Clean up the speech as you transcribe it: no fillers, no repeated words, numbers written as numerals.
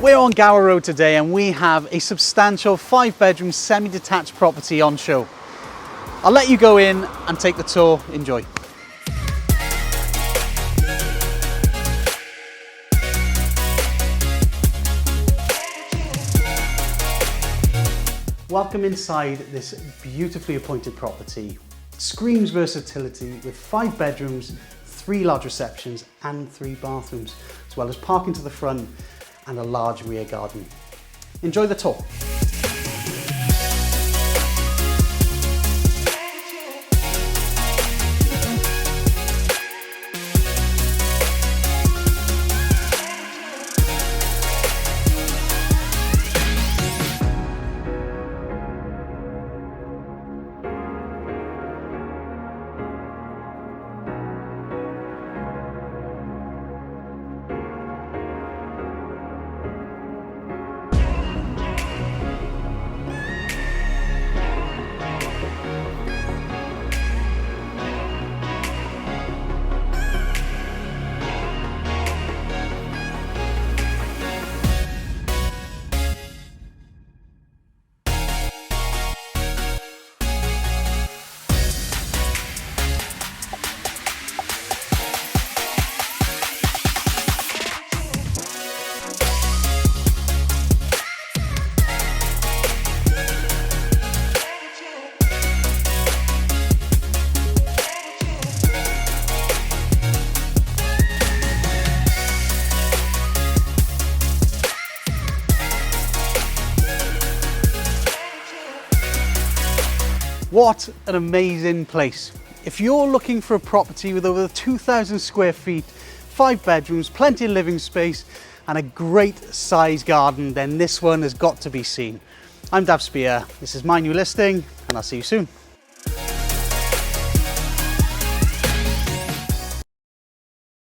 We're on Gower Road today and we have a substantial 5-bedroom semi-detached property on show. I'll let you go in and take the tour. Enjoy. Welcome inside this beautifully appointed property. It screams versatility with 5 bedrooms, 3 large receptions and 3 bathrooms, as well as parking to the front and a large rear garden. Enjoy the tour. What an amazing place. If you're looking for a property with over 2,000 square feet, 5 bedrooms, plenty of living space and a great size garden, then this one has got to be seen. I'm Dav Spear, this is my new listing and I'll see you soon.